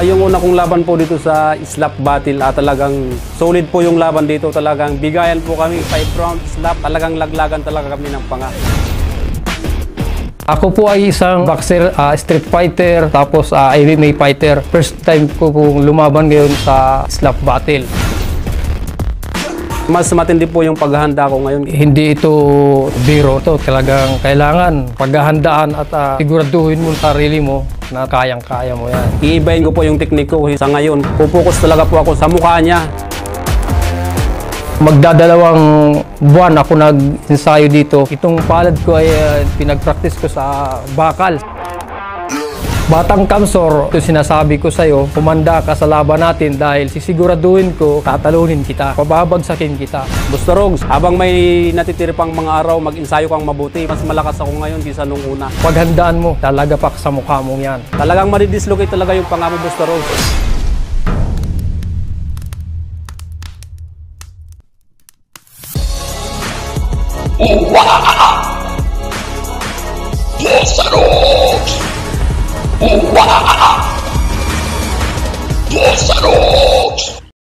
Yung una kong laban po dito sa slap battle, talagang solid po yung laban dito. Talagang bigayan po kami, 5 round slap. Talagang laglagan talaga kami ng panga. Ako po ay isang boxer, street fighter, tapos MMA fighter. First time ko pong lumaban ngayon sa slap battle. Mas matindi po yung paghahanda ko ngayon. Hindi ito biro. Ito talagang kailangan paghahandaan at siguraduhin mo sa sarili mo na kayang-kaya mo yan. Iibahin ko po yung teknik ko. Sa ngayon, pupokus talaga po ako sa mukha niya. Magdadalawang buwan ako nag-ensayo dito. Itong palad ko ay pinag-practice ko sa bakal. Batang Kamsor, ito sinasabi ko sa'yo, kumanda ka sa laban natin dahil sisiguraduhin ko, tatalunin kita, pababagsakin kita. Buster Rogues, habang may natitira pang mga araw, mag-ensayo kang mabuti. Mas malakas ako ngayon kaysa nung una. Paghandaan mo, talaga pa sa mukha mong yan. Talagang madidislocate talaga yung panga mo, Buster Rogues. Buster Rogues! Buster Rogues!